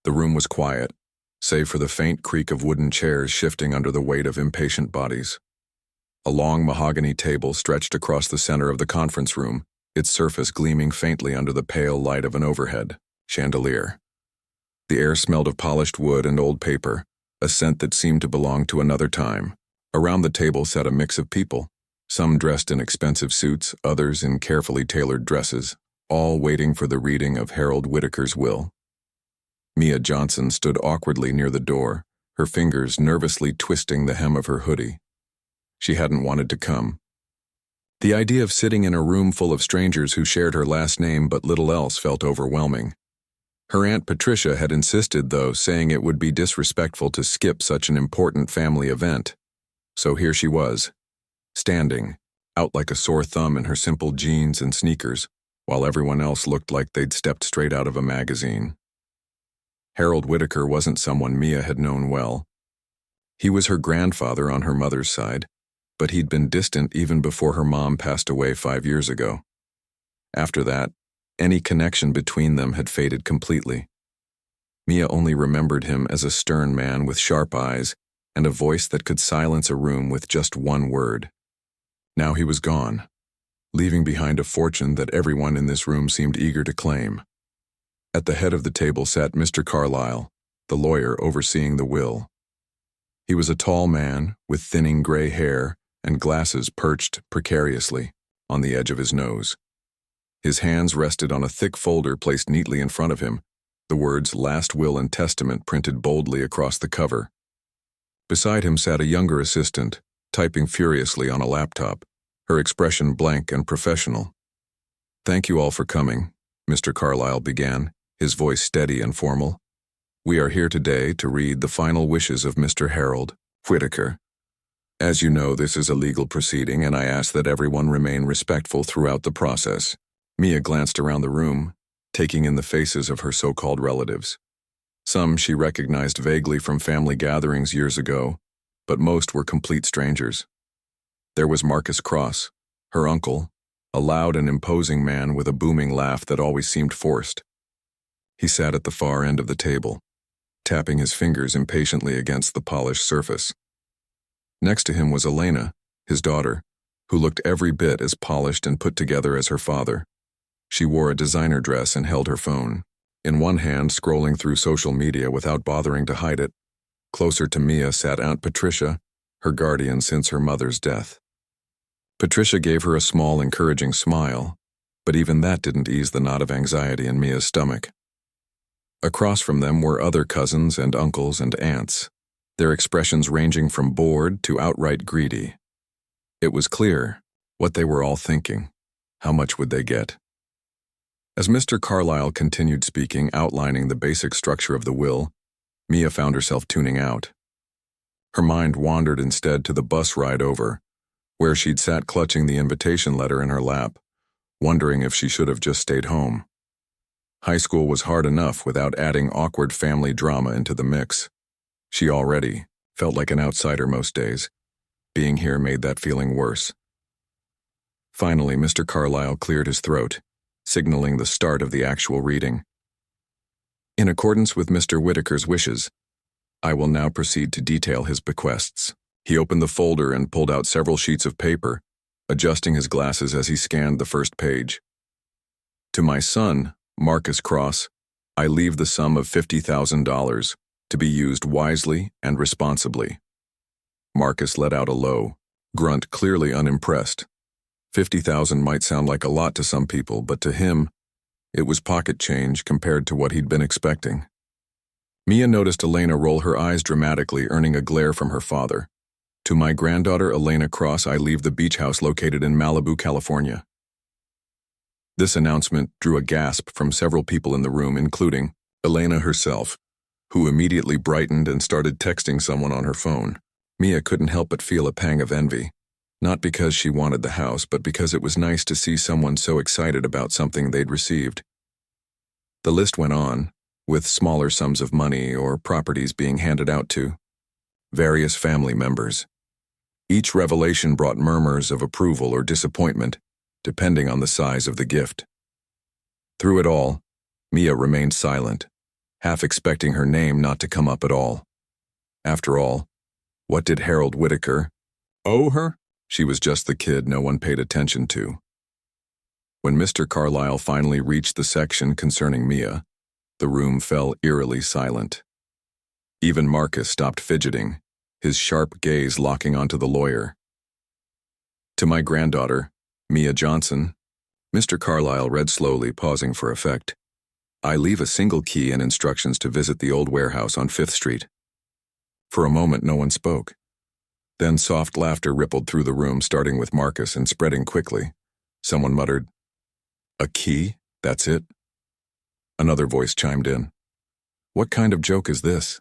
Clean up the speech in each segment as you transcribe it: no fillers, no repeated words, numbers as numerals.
The room was quiet, save for the faint creak of wooden chairs shifting under the weight of impatient bodies. A long mahogany table stretched across the center of the conference room, its surface gleaming faintly under the pale light of an overhead chandelier. The air smelled of polished wood and old paper, a scent that seemed to belong to another time. Around the table sat a mix of people, some dressed in expensive suits, others in carefully tailored dresses, all waiting for the reading of Harold Whitaker's will. Mia Johnson stood awkwardly near the door, her fingers nervously twisting the hem of her hoodie. She hadn't wanted to come. The idea of sitting in a room full of strangers who shared her last name but little else felt overwhelming. Her Aunt Patricia had insisted, though, saying it would be disrespectful to skip such an important family event. So here she was, standing, out like a sore thumb in her simple jeans and sneakers, while everyone else looked like they'd stepped straight out of a magazine. Harold Whitaker wasn't someone Mia had known well. He was her grandfather on her mother's side, but he'd been distant even before her mom passed away 5 years ago. After that, any connection between them had faded completely. Mia only remembered him as a stern man with sharp eyes and a voice that could silence a room with just one word. Now he was gone, leaving behind a fortune that everyone in this room seemed eager to claim. At the head of the table sat Mr. Carlyle, the lawyer overseeing the will. He was a tall man with thinning gray hair and glasses perched precariously on the edge of his nose. His hands rested on a thick folder placed neatly in front of him, the words "Last Will and Testament" printed boldly across the cover. Beside him sat a younger assistant, typing furiously on a laptop, her expression blank and professional. "Thank you all for coming," Mr. Carlyle began, his voice steady and formal. "We are here today to read the final wishes of Mr. Harold Whitaker. As you know, this is a legal proceeding, and I ask that everyone remain respectful throughout the process." Mia glanced around the room, taking in the faces of her so-called relatives. Some she recognized vaguely from family gatherings years ago, but most were complete strangers. There was Marcus Cross, her uncle, a loud and imposing man with a booming laugh that always seemed forced. He sat at the far end of the table, tapping his fingers impatiently against the polished surface. Next to him was Elena, his daughter, who looked every bit as polished and put together as her father. She wore a designer dress and held her phone, in one hand scrolling through social media without bothering to hide it. Closer to Mia sat Aunt Patricia, her guardian since her mother's death. Patricia gave her a small, encouraging smile, but even that didn't ease the knot of anxiety in Mia's stomach. Across from them were other cousins and uncles and aunts, their expressions ranging from bored to outright greedy. It was clear what they were all thinking. How much would they get? As Mr. Carlyle continued speaking, outlining the basic structure of the will, Mia found herself tuning out. Her mind wandered instead to the bus ride over, where she'd sat clutching the invitation letter in her lap, wondering if she should have just stayed home. High school was hard enough without adding awkward family drama into the mix. She already felt like an outsider most days. Being here made that feeling worse. Finally, Mr. Carlyle cleared his throat, signaling the start of the actual reading. "In accordance with Mr. Whitaker's wishes, I will now proceed to detail his bequests." He opened the folder and pulled out several sheets of paper, adjusting his glasses as he scanned the first page. "To my son, Marcus Cross, I leave the sum of $50,000 to be used wisely and responsibly." Marcus let out a low grunt, clearly unimpressed. 50,000 might sound like a lot to some people, but to him, it was pocket change compared to what he'd been expecting. Mia noticed Elena roll her eyes dramatically, earning a glare from her father. "To my granddaughter Elena Cross, I leave the beach house located in Malibu, California." This announcement drew a gasp from several people in the room, including Elena herself, who immediately brightened and started texting someone on her phone. Mia couldn't help but feel a pang of envy. Not because she wanted the house, but because it was nice to see someone so excited about something they'd received. The list went on, with smaller sums of money or properties being handed out to various family members. Each revelation brought murmurs of approval or disappointment, depending on the size of the gift. Through it all, Mia remained silent, half expecting her name not to come up at all. After all, what did Harold Whitaker owe her? She was just the kid no one paid attention to. When Mr. Carlyle finally reached the section concerning Mia, the room fell eerily silent. Even Marcus stopped fidgeting, his sharp gaze locking onto the lawyer. To my granddaughter, Mia Johnson, Mr. Carlyle read slowly, pausing for effect. I leave a single key and instructions to visit the old warehouse on 5th Street. For a moment, no one spoke. Then soft laughter rippled through the room, starting with Marcus and spreading quickly. Someone muttered, "A key? That's it?" Another voice chimed in. "What kind of joke is this?"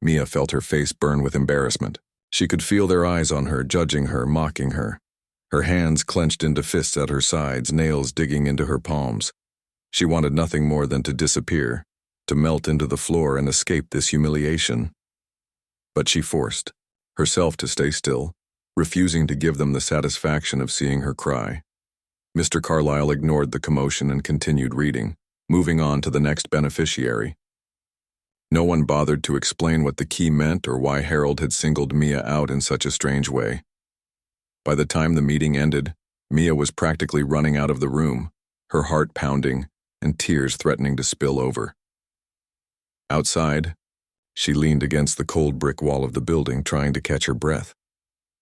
Mia felt her face burn with embarrassment. She could feel their eyes on her, judging her, mocking her. Her hands clenched into fists at her sides, nails digging into her palms. She wanted nothing more than to disappear, to melt into the floor and escape this humiliation. But she forced herself to stay still, refusing to give them the satisfaction of seeing her cry. Mr. Carlyle ignored the commotion and continued reading, moving on to the next beneficiary. No one bothered to explain what the key meant or why Harold had singled Mia out in such a strange way. By the time the meeting ended, Mia was practically running out of the room, her heart pounding and tears threatening to spill over. Outside, she leaned against the cold brick wall of the building, trying to catch her breath.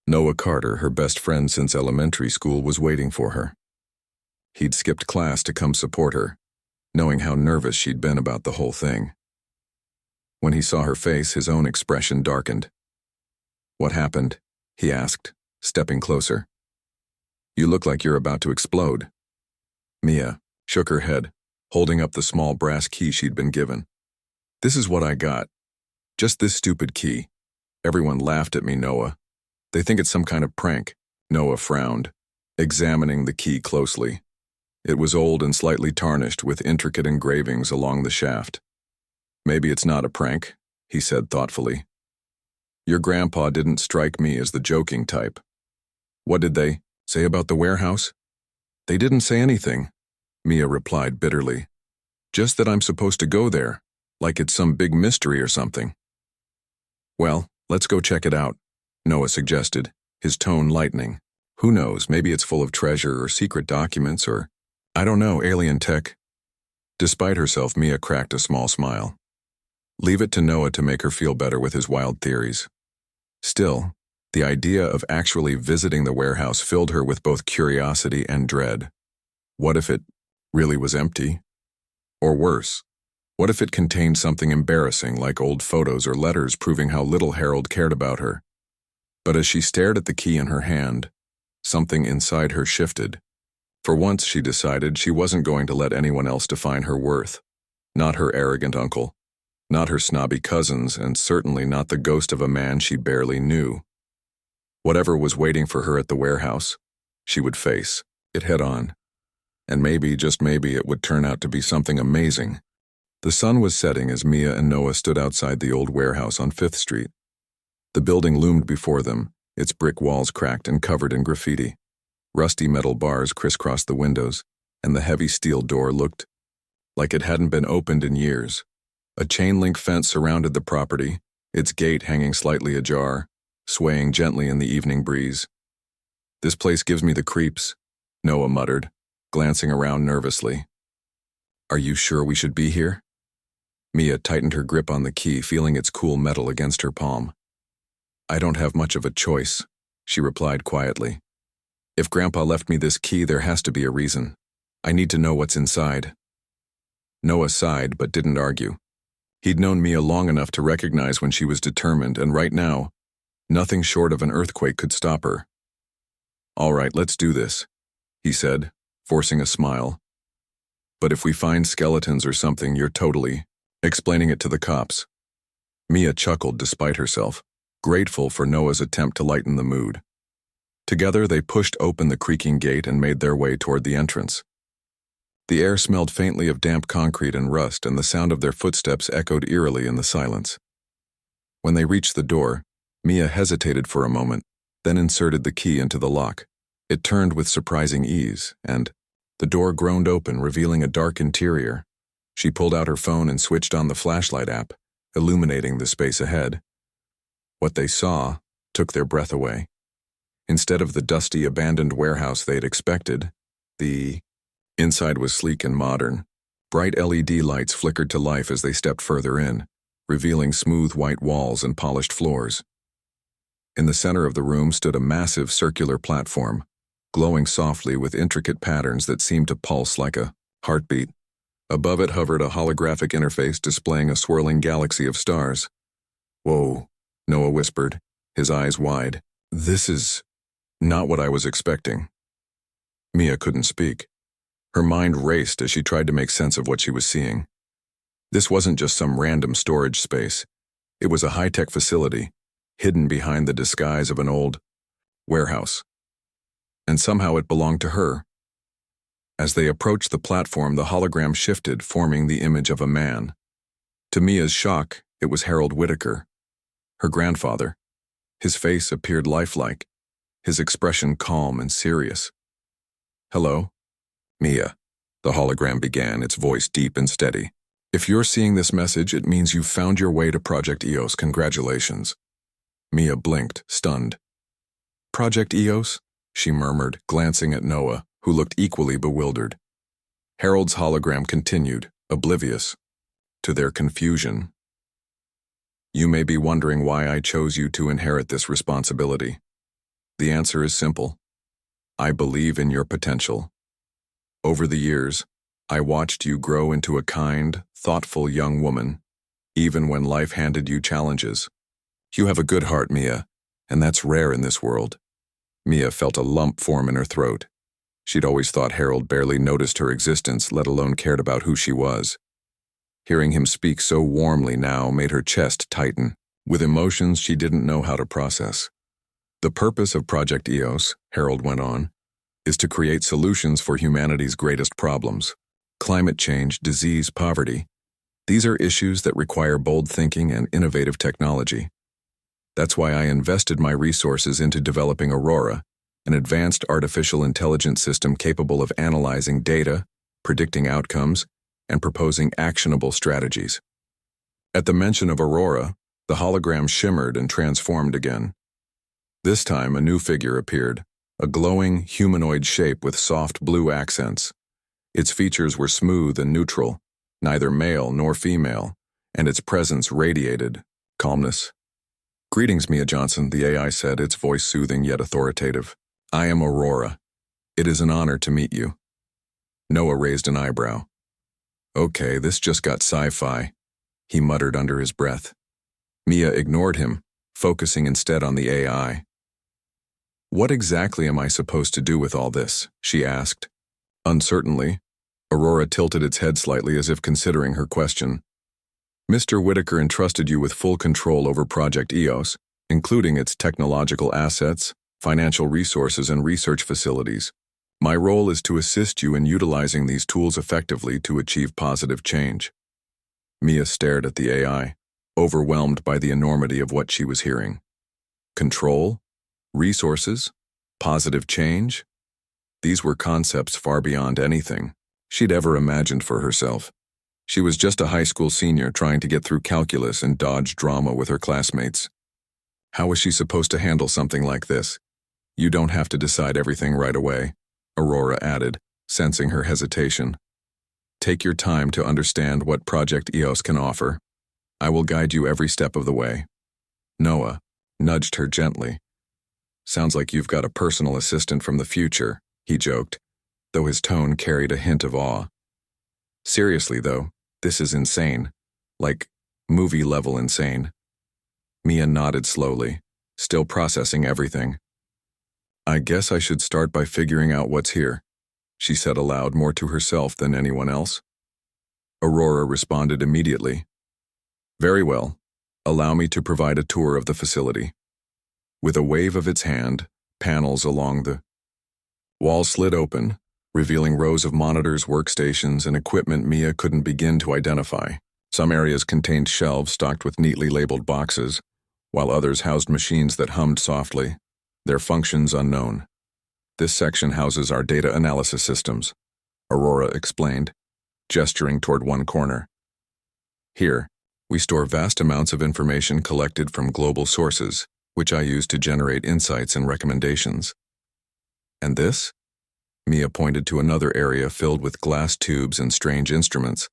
Noah Carter, her best friend since elementary school, was waiting for her. He'd skipped class to come support her, knowing how nervous she'd been about the whole thing. When he saw her face, his own expression darkened. "What happened?" he asked, stepping closer. "You look like you're about to explode." Mia shook her head, holding up the small brass key she'd been given. "This is what I got. Just this stupid key. Everyone laughed at me, Noah. They think it's some kind of prank." Noah frowned, examining the key closely. It was old and slightly tarnished, with intricate engravings along the shaft. "Maybe it's not a prank," he said thoughtfully. "Your grandpa didn't strike me as the joking type." "What did they say about the warehouse?" "They didn't say anything," Mia replied bitterly. "Just that I'm supposed to go there, like it's some big mystery or something." "Well, let's go check it out," Noah suggested, his tone lightening. "Who knows, maybe it's full of treasure or secret documents or, I don't know, alien tech." Despite herself, Mia cracked a small smile. Leave it to Noah to make her feel better with his wild theories. Still, the idea of actually visiting the warehouse filled her with both curiosity and dread. What if it really was empty? Or worse, what if it contained something embarrassing like old photos or letters proving how little Harold cared about her? But as she stared at the key in her hand, something inside her shifted. For once, she decided she wasn't going to let anyone else define her worth. Not her arrogant uncle, not her snobby cousins, and certainly not the ghost of a man she barely knew. Whatever was waiting for her at the warehouse, she would face it head on. And maybe, just maybe, it would turn out to be something amazing. The sun was setting as Mia and Noah stood outside the old warehouse on 5th Street. The building loomed before them, its brick walls cracked and covered in graffiti. Rusty metal bars crisscrossed the windows, and the heavy steel door looked like it hadn't been opened in years. A chain-link fence surrounded the property, its gate hanging slightly ajar, swaying gently in the evening breeze. "This place gives me the creeps," Noah muttered, glancing around nervously. "Are you sure we should be here?" Mia tightened her grip on the key, feeling its cool metal against her palm. "I don't have much of a choice," she replied quietly. "If Grandpa left me this key, there has to be a reason. I need to know what's inside." Noah sighed but didn't argue. He'd known Mia long enough to recognize when she was determined, and right now, nothing short of an earthquake could stop her. "All right, let's do this," he said, forcing a smile. "But if we find skeletons or something, you're totally explaining it to the cops." Mia chuckled despite herself, grateful for Noah's attempt to lighten the mood. Together, they pushed open the creaking gate and made their way toward the entrance. The air smelled faintly of damp concrete and rust, and the sound of their footsteps echoed eerily in the silence. When they reached the door, Mia hesitated for a moment, then inserted the key into the lock. It turned with surprising ease, and the door groaned open, revealing a dark interior. She pulled out her phone and switched on the flashlight app, illuminating the space ahead. What they saw took their breath away. Instead of the dusty, abandoned warehouse they'd expected, the inside was sleek and modern. Bright LED lights flickered to life as they stepped further in, revealing smooth white walls and polished floors. In the center of the room stood a massive circular platform, glowing softly with intricate patterns that seemed to pulse like a heartbeat. Above it hovered a holographic interface displaying a swirling galaxy of stars. "Whoa," Noah whispered, his eyes wide. "This is not what I was expecting." Mia couldn't speak. Her mind raced as she tried to make sense of what she was seeing. This wasn't just some random storage space. It was a high-tech facility, hidden behind the disguise of an old warehouse. And somehow it belonged to her. As they approached the platform, the hologram shifted, forming the image of a man. To Mia's shock, it was Harold Whitaker, her grandfather. His face appeared lifelike, his expression calm and serious. "Hello, Mia," the hologram began, its voice deep and steady. "If you're seeing this message, it means you've found your way to Project EOS. Congratulations." Mia blinked, stunned. "Project EOS?" she murmured, glancing at Noah, who looked equally bewildered. Harold's hologram continued, oblivious to their confusion. "You may be wondering why I chose you to inherit this responsibility. The answer is simple. I believe in your potential. Over the years, I watched you grow into a kind, thoughtful young woman, even when life handed you challenges. You have a good heart, Mia, and that's rare in this world." Mia felt a lump form in her throat. She'd always thought Harold barely noticed her existence, let alone cared about who she was. Hearing him speak so warmly now made her chest tighten, with emotions she didn't know how to process. "The purpose of Project EOS," Harold went on, "is to create solutions for humanity's greatest problems. Climate change, disease, poverty. These are issues that require bold thinking and innovative technology. That's why I invested my resources into developing Aurora, an advanced artificial intelligence system capable of analyzing data, predicting outcomes, and proposing actionable strategies." At the mention of Aurora, the hologram shimmered and transformed again. This time, a new figure appeared, a glowing, humanoid shape with soft blue accents. Its features were smooth and neutral, neither male nor female, and its presence radiated calmness. "Greetings, Mia Johnson," the AI said, its voice soothing yet authoritative. "I am Aurora. It is an honor to meet you." Noah raised an eyebrow. "Okay, this just got sci-fi," he muttered under his breath. Mia ignored him, focusing instead on the AI. "What exactly am I supposed to do with all this?" she asked. Uncertainly, Aurora tilted its head slightly as if considering her question. "Mr. Whitaker entrusted you with full control over Project EOS, including its technological assets, financial resources, and research facilities. My role is to assist you in utilizing these tools effectively to achieve positive change." Mia stared at the AI, overwhelmed by the enormity of what she was hearing. Control? Resources? Positive change? These were concepts far beyond anything she'd ever imagined for herself. She was just a high school senior trying to get through calculus and dodge drama with her classmates. How was she supposed to handle something like this? "You don't have to decide everything right away," Aurora added, sensing her hesitation. "Take your time to understand what Project EOS can offer. I will guide you every step of the way." Noah nudged her gently. "Sounds like you've got a personal assistant from the future," he joked, though his tone carried a hint of awe. "Seriously, though, this is insane. Like, movie-level insane." Mia nodded slowly, still processing everything. "I guess I should start by figuring out what's here," she said aloud, more to herself than anyone else. Aurora responded immediately. "Very well. Allow me to provide a tour of the facility." With a wave of its hand, panels along the wall slid open, revealing rows of monitors, workstations, and equipment Mia couldn't begin to identify. Some areas contained shelves stocked with neatly labeled boxes, while others housed machines that hummed softly, their functions unknown. "This section houses our data analysis systems," Aurora explained. gesturing toward one corner. Here, we store vast amounts of information collected from global sources, which I use to generate insights and recommendations. And this? Mia pointed to another area filled with glass tubes and strange instruments.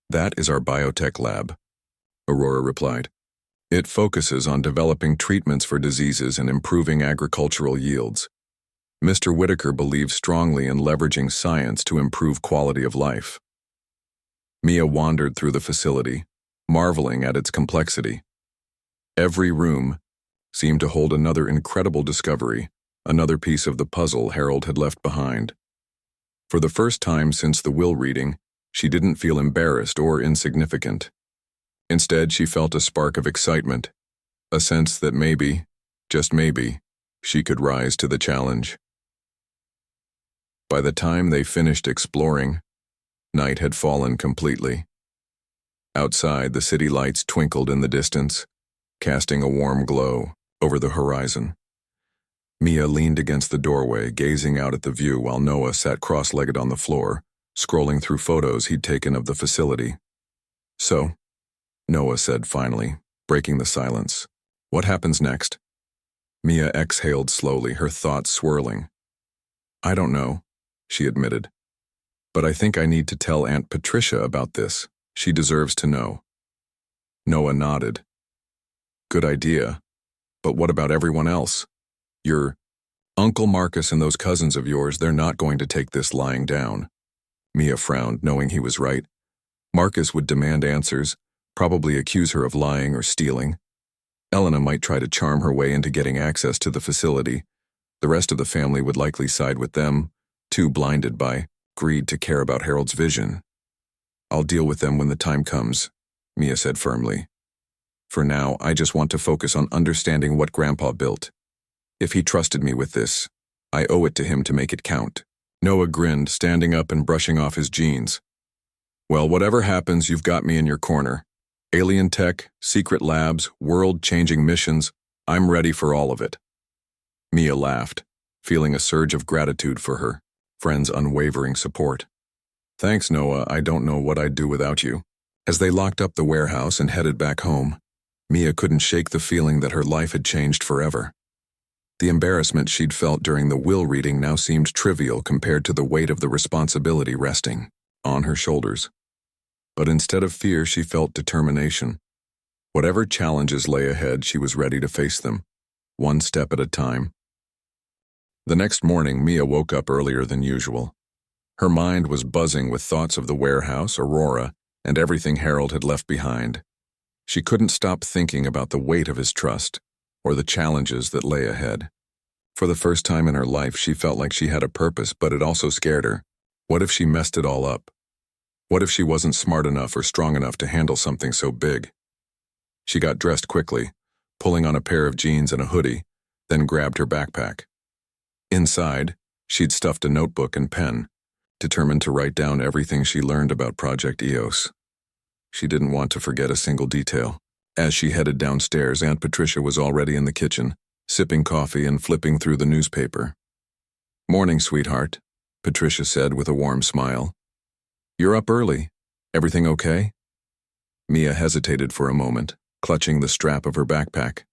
That is our biotech lab, Aurora replied. It focuses on developing treatments for diseases and improving agricultural yields. Mr. Whitaker believes strongly in leveraging science to improve quality of life. Mia wandered through the facility, marveling at its complexity. Every room seemed to hold another incredible discovery, another piece of the puzzle Harold had left behind. For the first time since the will reading, she didn't feel embarrassed or insignificant. Instead, she felt a spark of excitement, a sense that maybe, just maybe, she could rise to the challenge. By the time they finished exploring, night had fallen completely. Outside, the city lights twinkled in the distance, casting a warm glow over the horizon. Mia leaned against the doorway, gazing out at the view while Noah sat cross-legged on the floor, scrolling through photos he'd taken of the facility. So, Noah said finally, breaking the silence, "What happens next?" Mia exhaled slowly, her thoughts swirling. "I don't know," she admitted. "But I think I need to tell Aunt Patricia about this. She deserves to know." Noah nodded. "Good idea. But what about everyone else? Your Uncle Marcus and those cousins of yours, they're not going to take this lying down." Mia frowned, knowing he was right. Marcus would demand answers, probably accuse her of lying or stealing. Elena might try to charm her way into getting access to the facility. The rest of the family would likely side with them, too blinded by greed to care about Harold's vision. "I'll deal with them when the time comes," Mia said firmly. "For now, I just want to focus on understanding what Grandpa built. If he trusted me with this, I owe it to him to make it count." Noah grinned, standing up and brushing off his jeans. "Well, whatever happens, you've got me in your corner. Alien tech, secret labs, world-changing missions, I'm ready for all of it." Mia laughed, feeling a surge of gratitude for her friend's unwavering support. "Thanks, Noah, I don't know what I'd do without you." As they locked up the warehouse and headed back home, Mia couldn't shake the feeling that her life had changed forever. The embarrassment she'd felt during the will reading now seemed trivial compared to the weight of the responsibility resting on her shoulders. But instead of fear, she felt determination. Whatever challenges lay ahead, she was ready to face them, one step at a time. The next morning, Mia woke up earlier than usual. Her mind was buzzing with thoughts of the warehouse, Aurora, and everything Harold had left behind. She couldn't stop thinking about the weight of his trust, or the challenges that lay ahead. For the first time in her life, she felt like she had a purpose, but it also scared her. What if she messed it all up? What if she wasn't smart enough or strong enough to handle something so big? She got dressed quickly, pulling on a pair of jeans and a hoodie, then grabbed her backpack. Inside, she'd stuffed a notebook and pen, determined to write down everything she learned about Project EOS. She didn't want to forget a single detail. As she headed downstairs, Aunt Patricia was already in the kitchen, sipping coffee and flipping through the newspaper. "Morning, sweetheart," Patricia said with a warm smile. "You're up early. Everything okay?" Mia hesitated for a moment, clutching the strap of her backpack.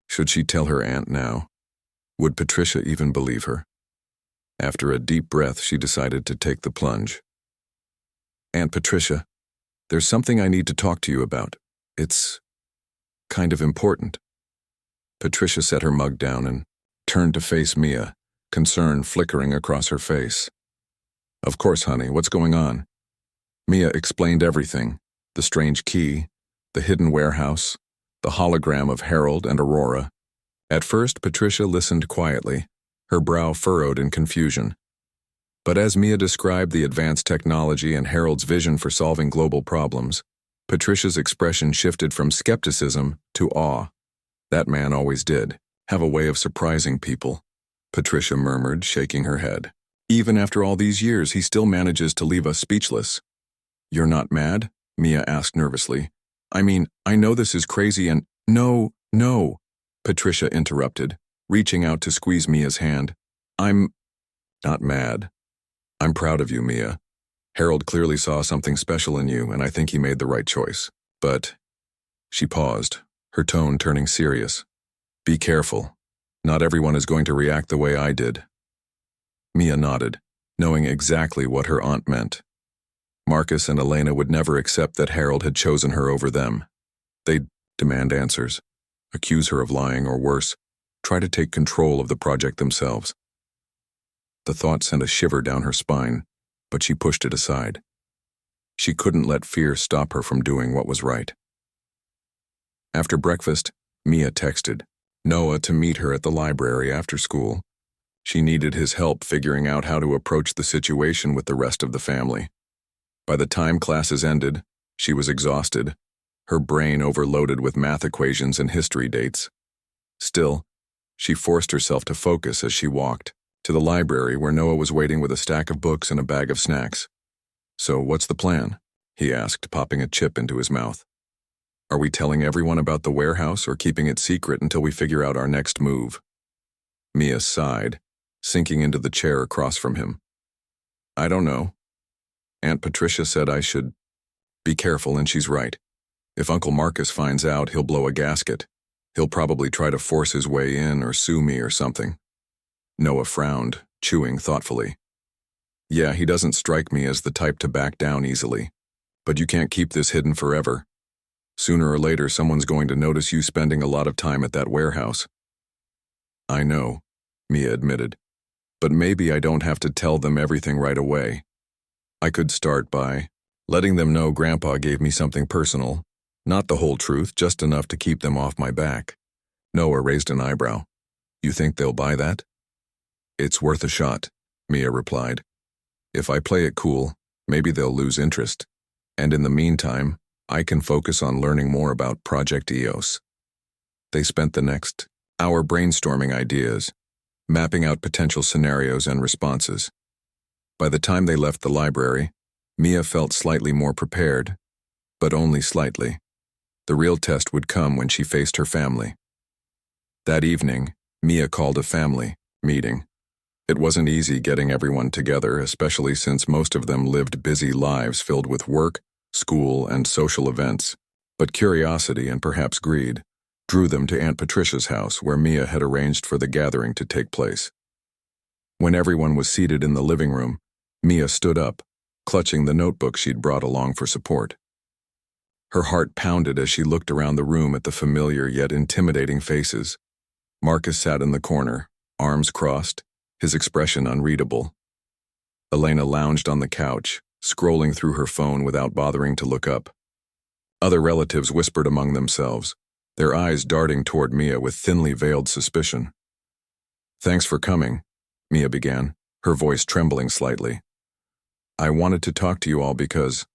Should she tell her aunt now? Would Patricia even believe her? After a deep breath, she decided to take the plunge. "Aunt Patricia, there's something I need to talk to you about. It's kind of important." Patricia set her mug down and turned to face Mia, concern flickering across her face. "Of course, honey, what's going on?" Mia explained everything: the strange key, the hidden warehouse, the hologram of Harold and Aurora. At first, Patricia listened quietly, her brow furrowed in confusion. But as Mia described the advanced technology and Harold's vision for solving global problems, Patricia's expression shifted from skepticism to awe. That man always did have a way of surprising people, Patricia murmured, shaking her head. "Even after all these years, he still manages to leave us speechless." "You're not mad?" Mia asked nervously. "I mean, I know this is crazy and—" No, Patricia interrupted, reaching out to squeeze Mia's hand. "I'm not mad. I'm proud of you, Mia. Harold clearly saw something special in you, and I think he made the right choice. But she paused, her tone turning serious. Be careful. Not everyone is going to react the way I did. Mia nodded, knowing exactly what her aunt meant. Marcus and Elena would never accept that Harold had chosen her over them. They'd demand answers, accuse her of lying, or worse, try to take control of the project themselves. The thought sent a shiver down her spine, but she pushed it aside. She couldn't let fear stop her from doing what was right. After breakfast, Mia texted Noah to meet her at the library after school. She needed his help figuring out how to approach the situation with the rest of the family. By the time classes ended, she was exhausted, her brain overloaded with math equations and history dates. Still, she forced herself to focus as she walked to the library where Noah was waiting with a stack of books and a bag of snacks. So what's the plan? He asked, popping a chip into his mouth. Are we telling everyone about the warehouse or keeping it secret until we figure out our next move? Mia sighed, sinking into the chair across from him. I don't know. Aunt Patricia said I should be careful, and she's right. If Uncle Marcus finds out, he'll blow a gasket. He'll probably try to force his way in or sue me or something. Noah frowned, chewing thoughtfully. Yeah, he doesn't strike me as the type to back down easily. But you can't keep this hidden forever. Sooner or later, someone's going to notice you spending a lot of time at that warehouse. I know, Mia admitted. But maybe I don't have to tell them everything right away. I could start by letting them know Grandpa gave me something personal. Not the whole truth, just enough to keep them off my back. Noah raised an eyebrow. You think they'll buy that? It's worth a shot, Mia replied. If I play it cool, maybe they'll lose interest. And in the meantime, I can focus on learning more about Project EOS. They spent the next hour brainstorming ideas, mapping out potential scenarios and responses. By the time they left the library, Mia felt slightly more prepared, but only slightly. The real test would come when she faced her family. That evening, Mia called a family meeting. It wasn't easy getting everyone together, especially since most of them lived busy lives filled with work, school, and social events. But curiosity and perhaps greed drew them to Aunt Patricia's house, where Mia had arranged for the gathering to take place. When everyone was seated in the living room, Mia stood up, clutching the notebook she'd brought along for support. Her heart pounded as she looked around the room at the familiar yet intimidating faces. Marcus sat in the corner, arms crossed, his expression unreadable. Elena lounged on the couch, scrolling through her phone without bothering to look up. Other relatives whispered among themselves, their eyes darting toward Mia with thinly veiled suspicion. Thanks for coming, Mia began, her voice trembling slightly. I wanted to talk to you all because,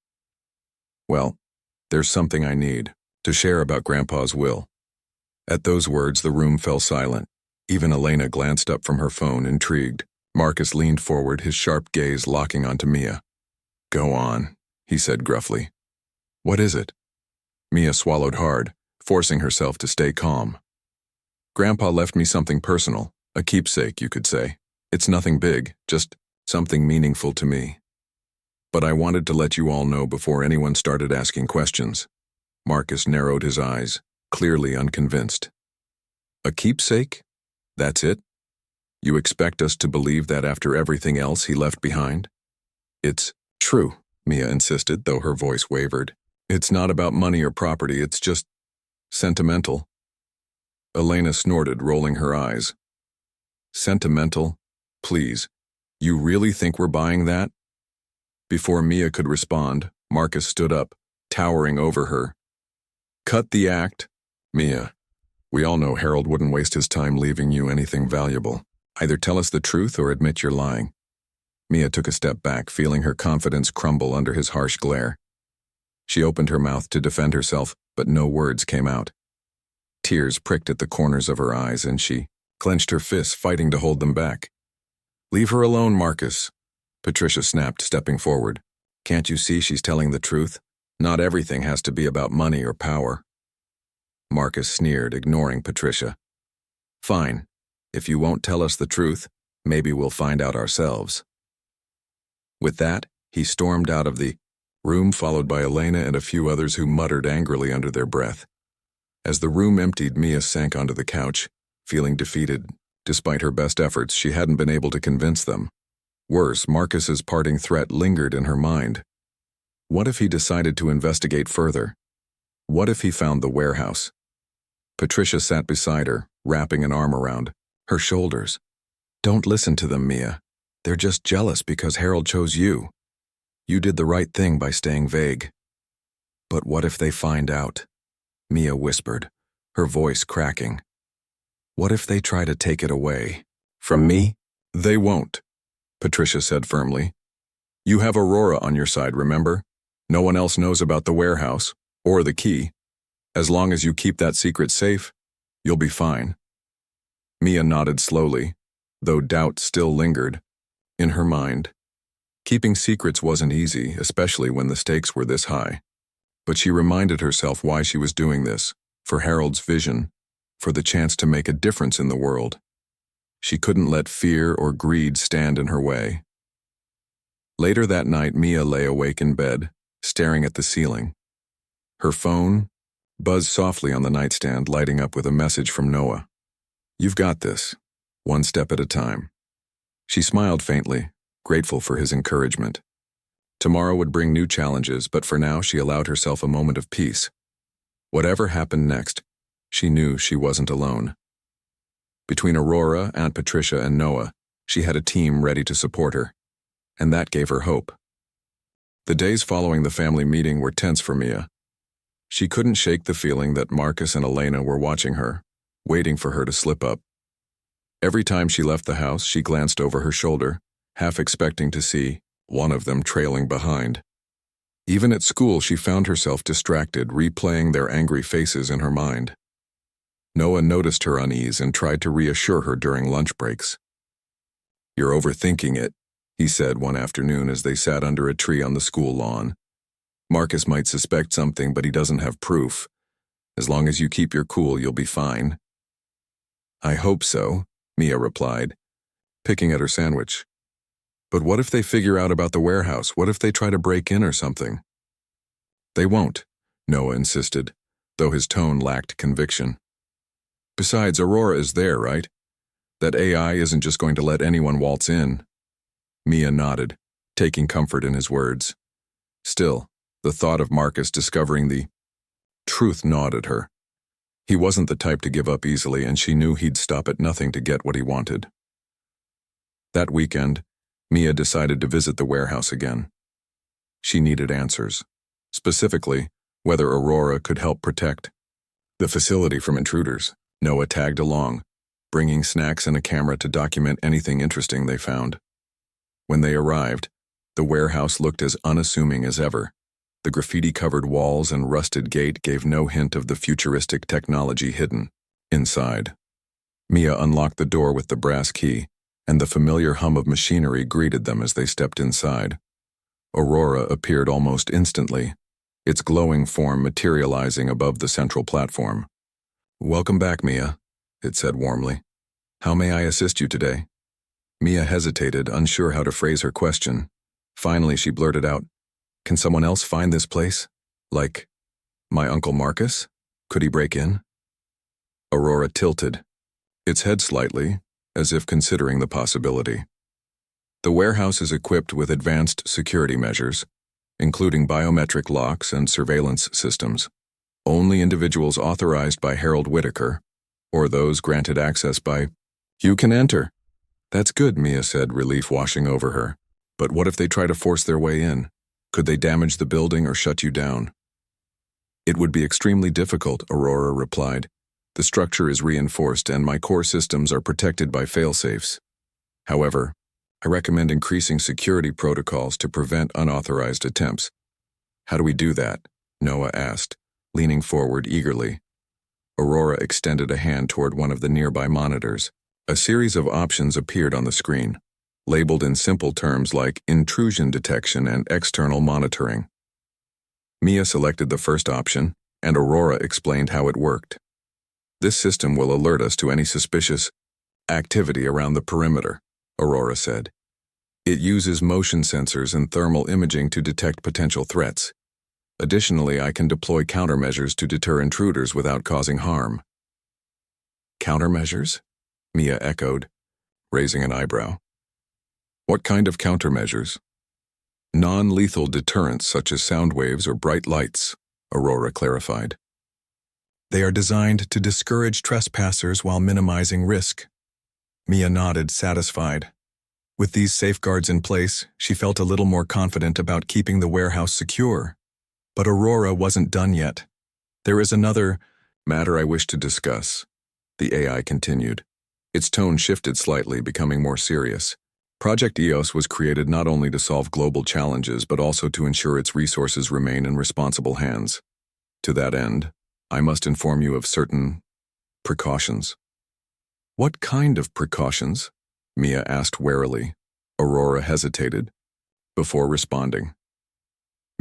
well, there's something I need to share about Grandpa's will. At those words, the room fell silent. Even Elena glanced up from her phone, intrigued. Marcus leaned forward, his sharp gaze locking onto Mia. Go on, he said gruffly. What is it? Mia swallowed hard, forcing herself to stay calm. Grandpa left me something personal, a keepsake, you could say. It's nothing big, just something meaningful to me. But I wanted to let you all know before anyone started asking questions. Marcus narrowed his eyes, clearly unconvinced. A keepsake? That's it? You expect us to believe that after everything else he left behind? It's true, Mia insisted, though her voice wavered. It's not about money or property, it's just sentimental. Elena snorted, rolling her eyes. Sentimental? Please, you really think we're buying that? Before Mia could respond, Marcus stood up, towering over her. Cut the act. Mia, we all know Harold wouldn't waste his time leaving you anything valuable. Either tell us the truth or admit you're lying. Mia took a step back, feeling her confidence crumble under his harsh glare. She opened her mouth to defend herself, but no words came out. Tears pricked at the corners of her eyes, and she clenched her fists, fighting to hold them back. Leave her alone, Marcus, Patricia snapped, stepping forward. Can't you see she's telling the truth? Not everything has to be about money or power. Marcus sneered, ignoring Patricia. Fine. If you won't tell us the truth, maybe we'll find out ourselves. With that, he He stormed out of the room, followed by Elena and a few others who muttered angrily under their breath. As the room emptied, Mia sank onto the couch, feeling defeated. Despite her best efforts, she hadn't been able to convince them. Worse, Marcus's parting threat lingered in her mind. What if he decided to investigate further? What if he found the warehouse? Patricia sat beside her, wrapping an arm around her shoulders. Don't listen to them, Mia. They're just jealous because Harold chose you. You did the right thing by staying vague. But what if they find out? Mia whispered, her voice cracking. What if they try to take it away? From me? They won't, Patricia said firmly. You have Aurora on your side, remember? No one else knows about the warehouse, or the key. As long as you keep that secret safe, you'll be fine. Mia nodded slowly, though doubt still lingered in her mind. Keeping secrets wasn't easy, especially when the stakes were this high. But she reminded herself why she was doing this, for Harold's vision, for the chance to make a difference in the world. She couldn't let fear or greed stand in her way. Later that night, Mia lay awake in bed, staring at the ceiling. Her phone buzzed softly on the nightstand, lighting up with a message from Noah. You've got this, one step at a time. She smiled faintly, grateful for his encouragement. Tomorrow would bring new challenges, but for now she allowed herself a moment of peace. Whatever happened next, she knew she wasn't alone. Between Aurora, Aunt Patricia, and Noah, she had a team ready to support her, and that gave her hope. The days following the family meeting were tense for Mia. She couldn't shake the feeling that Marcus and Elena were watching her, waiting for her to slip up. Every time she left the house, she glanced over her shoulder, half expecting to see one of them trailing behind. Even at school, she found herself distracted, replaying their angry faces in her mind. Noah noticed her unease and tried to reassure her during lunch breaks. You're overthinking it, he said one afternoon as they sat under a tree on the school lawn. Marcus might suspect something, but he doesn't have proof. As long as you keep your cool, you'll be fine. I hope so, Mia replied, picking at her sandwich. But what if they figure out about the warehouse? What if they try to break in or something? They won't, Noah insisted, though his tone lacked conviction. Besides, Aurora is there, right? That AI isn't just going to let anyone waltz in. Mia nodded, taking comfort in his words. Still, the thought of Marcus discovering the truth gnawed at her. He wasn't the type to give up easily, and she knew he'd stop at nothing to get what he wanted. That weekend, Mia decided to visit the warehouse again. She needed answers, specifically whether Aurora could help protect the facility from intruders. Noah tagged along, bringing snacks and a camera to document anything interesting they found. When they arrived, the warehouse looked as unassuming as ever. The graffiti-covered walls and rusted gate gave no hint of the futuristic technology hidden inside. Mia unlocked the door with the brass key, and the familiar hum of machinery greeted them as they stepped inside. Aurora appeared almost instantly, its glowing form materializing above the central platform. Welcome back, Mia, it said warmly. How may I assist you today? Mia hesitated, unsure how to phrase her question. Finally, she blurted out, Can someone else find this place? Like, my Uncle Marcus? Could he break in? Aurora tilted, its head slightly, as if considering the possibility. The warehouse is equipped with advanced security measures, including biometric locks and surveillance systems. Only individuals authorized by Harold Whitaker, or those granted access by you can enter. That's good, Mia said, relief washing over her. But what if they try to force their way in? Could they damage the building or shut you down? It would be extremely difficult, Aurora replied. The structure is reinforced and my core systems are protected by fail-safes. However, I recommend increasing security protocols to prevent unauthorized attempts. How do we do that? Noah asked, leaning forward eagerly. Aurora extended a hand toward one of the nearby monitors. A series of options appeared on the screen, labeled in simple terms like intrusion detection and external monitoring. Mia selected the first option, and Aurora explained how it worked. This system will alert us to any suspicious activity around the perimeter, Aurora said. It uses motion sensors and thermal imaging to detect potential threats. Additionally, I can deploy countermeasures to deter intruders without causing harm. Countermeasures? Mia echoed, raising an eyebrow. What kind of countermeasures? Non-lethal deterrents such as sound waves or bright lights, Aurora clarified. They are designed to discourage trespassers while minimizing risk. Mia nodded, satisfied. With these safeguards in place, she felt a little more confident about keeping the warehouse secure. But Aurora wasn't done yet. There is another matter I wish to discuss, the AI continued. Its tone shifted slightly, becoming more serious. Project EOS was created not only to solve global challenges, but also to ensure its resources remain in responsible hands. To that end, I must inform you of certain precautions. What kind of precautions? Mia asked warily. Aurora hesitated before responding.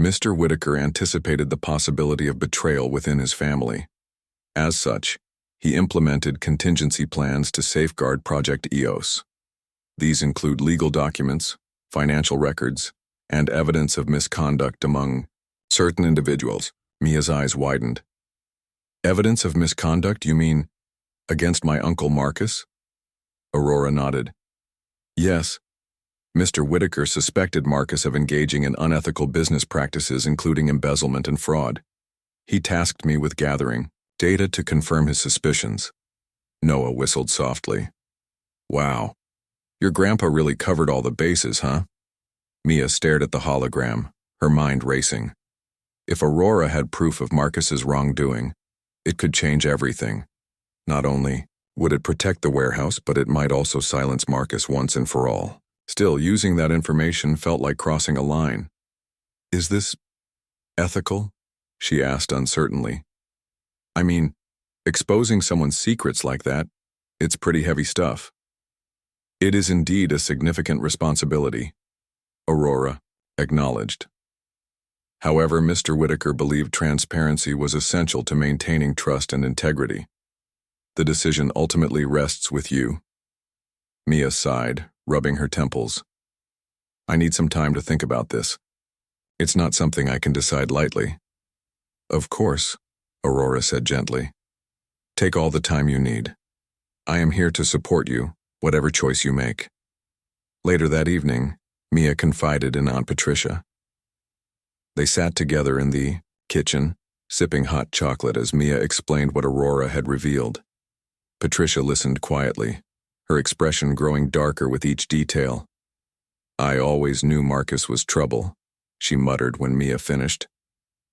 Mr. Whitaker anticipated the possibility of betrayal within his family. As such, he implemented contingency plans to safeguard Project EOS. These include legal documents, financial records, and evidence of misconduct among certain individuals. Mia's eyes widened. Evidence of misconduct, you mean against my uncle Marcus? Aurora nodded. Yes. Mr. Whitaker suspected Marcus of engaging in unethical business practices, including embezzlement and fraud. He tasked me with gathering data to confirm his suspicions. Noah whistled softly. Wow. Your grandpa really covered all the bases, huh? Mia stared at the hologram, her mind racing. If Aurora had proof of Marcus's wrongdoing, it could change everything. Not only would it protect the warehouse, but it might also silence Marcus once and for all. Still, using that information felt like crossing a line. Is this ethical? She asked uncertainly. I mean, exposing someone's secrets like that, it's pretty heavy stuff. It is indeed a significant responsibility, Aurora acknowledged. However, Mr. Whitaker believed transparency was essential to maintaining trust and integrity. The decision ultimately rests with you. Mia sighed, rubbing her temples. I need some time to think about this. It's not something I can decide lightly. Of course, Aurora said gently. Take all the time you need. I am here to support you, whatever choice you make. Later that evening, Mia confided in Aunt Patricia. They sat together in the kitchen, sipping hot chocolate as Mia explained what Aurora had revealed. Patricia listened quietly, her expression growing darker with each detail. I always knew Marcus was trouble, she muttered when Mia finished.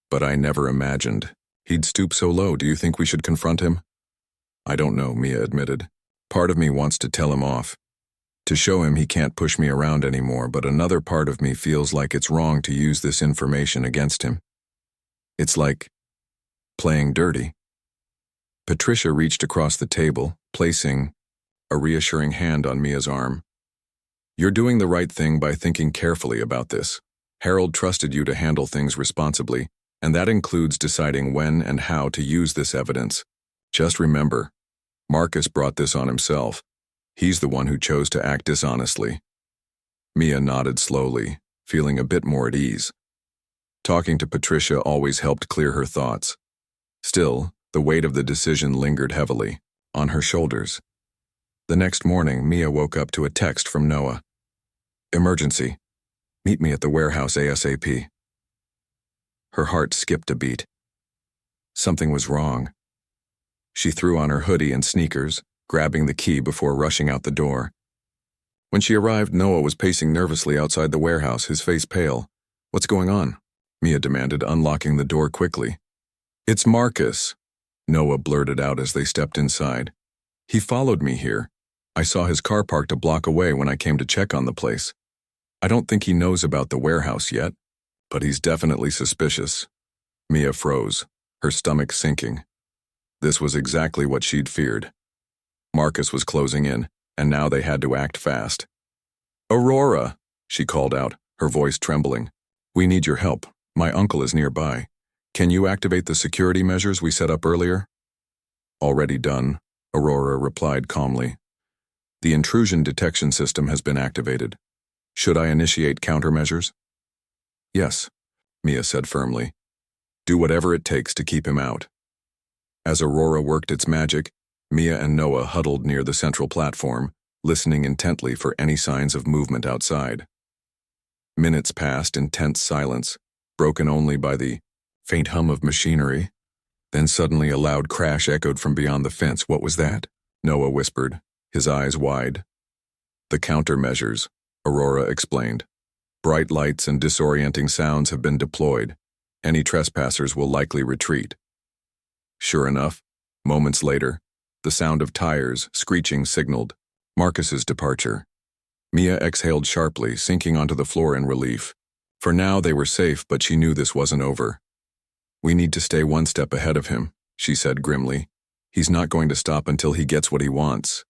But I never imagined he'd stoop so low. Do you think we should confront him? I don't know, Mia admitted. Part of me wants to tell him off, to show him he can't push me around anymore, but another part of me feels like it's wrong to use this information against him. It's like playing dirty. Patricia reached across the table, placing a reassuring hand on Mia's arm. You're doing the right thing by thinking carefully about this. Harold trusted you to handle things responsibly, and that includes deciding when and how to use this evidence. Just remember, Marcus brought this on himself. He's the one who chose to act dishonestly. Mia nodded slowly, feeling a bit more at ease. Talking to Patricia always helped clear her thoughts. Still, the weight of the decision lingered heavily on her shoulders. The next morning, Mia woke up to a text from Noah. Emergency. Meet me at the warehouse ASAP. Her heart skipped a beat. Something was wrong. She threw on her hoodie and sneakers, grabbing the key before rushing out the door. When she arrived, Noah was pacing nervously outside the warehouse, his face pale. What's going on? Mia demanded, unlocking the door quickly. It's Marcus, Noah blurted out as they stepped inside. He followed me here. I saw his car parked a block away when I came to check on the place. I don't think he knows about the warehouse yet, but he's definitely suspicious. Mia froze, her stomach sinking. This was exactly what she'd feared. Marcus was closing in, and now they had to act fast. Aurora, she called out, her voice trembling. We need your help. My uncle is nearby. Can you activate the security measures we set up earlier? Already done, Aurora replied calmly. The intrusion detection system has been activated. Should I initiate countermeasures? Yes, Mia said firmly. Do whatever it takes to keep him out. As Aurora worked its magic, Mia and Noah huddled near the central platform, listening intently for any signs of movement outside. Minutes passed in tense silence, broken only by the faint hum of machinery. Then suddenly a loud crash echoed from beyond the fence. What was that? Noah whispered, his eyes wide. The countermeasures, Aurora explained. Bright lights and disorienting sounds have been deployed. Any trespassers will likely retreat. Sure enough, moments later, the sound of tires screeching signaled Marcus's departure. Mia exhaled sharply, sinking onto the floor in relief. For now they were safe, but she knew this wasn't over. We need to stay one step ahead of him, she said grimly. He's not going to stop until he gets what he wants.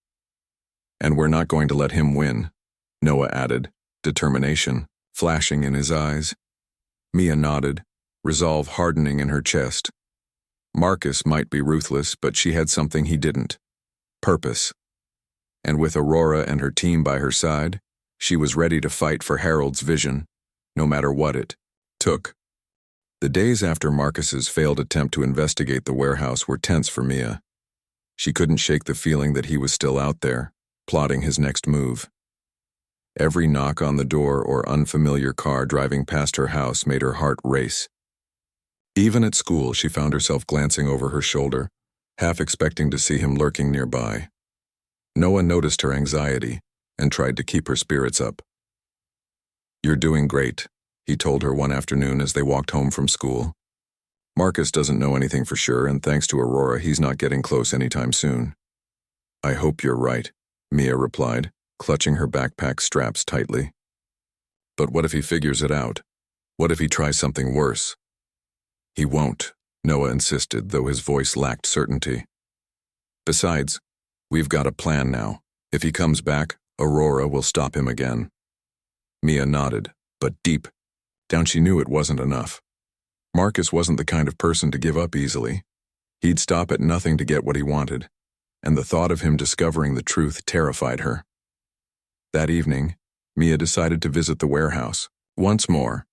And we're not going to let him win, Noah added, determination flashing in his eyes. Mia nodded, resolve hardening in her chest. Marcus might be ruthless, but she had something he didn't. Purpose. And with Aurora and her team by her side, she was ready to fight for Harold's vision, no matter what it took. The days after Marcus's failed attempt to investigate the warehouse were tense for Mia. She couldn't shake the feeling that he was still out there, plotting his next move. Every knock on the door or unfamiliar car driving past her house made her heart race. Even at school, she found herself glancing over her shoulder, half expecting to see him lurking nearby. Noah noticed her anxiety and tried to keep her spirits up. You're doing great, he told her one afternoon as they walked home from school. Marcus doesn't know anything for sure, and thanks to Aurora, he's not getting close anytime soon. I hope you're right, Mia replied, clutching her backpack straps tightly. But what if he figures it out? What if he tries something worse? He won't, Noah insisted, though his voice lacked certainty. Besides, we've got a plan now. If he comes back, Aurora will stop him again. Mia nodded, but deep down she knew it wasn't enough. Marcus wasn't the kind of person to give up easily. He'd stop at nothing to get what he wanted, and the thought of him discovering the truth terrified her. That evening, Mia decided to visit the warehouse. Once more,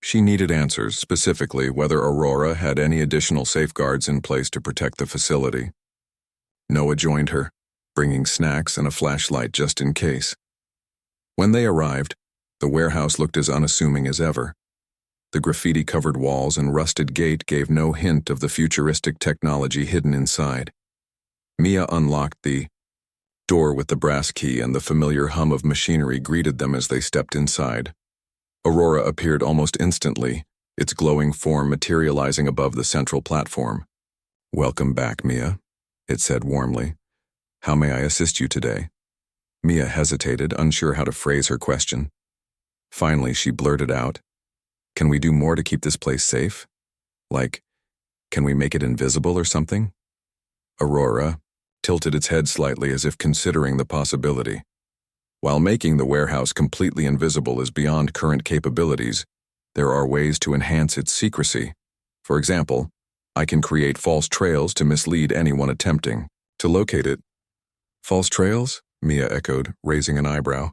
she needed answers, specifically whether Aurora had any additional safeguards in place to protect the facility. Noah joined her, bringing snacks and a flashlight just in case. When they arrived, the warehouse looked as unassuming as ever. The graffiti-covered walls and rusted gate gave no hint of the futuristic technology hidden inside. Mia unlocked the door with the brass key, and the familiar hum of machinery greeted them as they stepped inside. Aurora appeared almost instantly, its glowing form materializing above the central platform. Welcome back, Mia, it said warmly. How may I assist you today? Mia hesitated, unsure how to phrase her question. Finally, she blurted out, Can we do more to keep this place safe? Like, can we make it invisible or something? Aurora tilted its head slightly as if considering the possibility. While making the warehouse completely invisible is beyond current capabilities, there are ways to enhance its secrecy. For example, I can create false trails to mislead anyone attempting to locate it. False trails? Mia echoed, raising an eyebrow.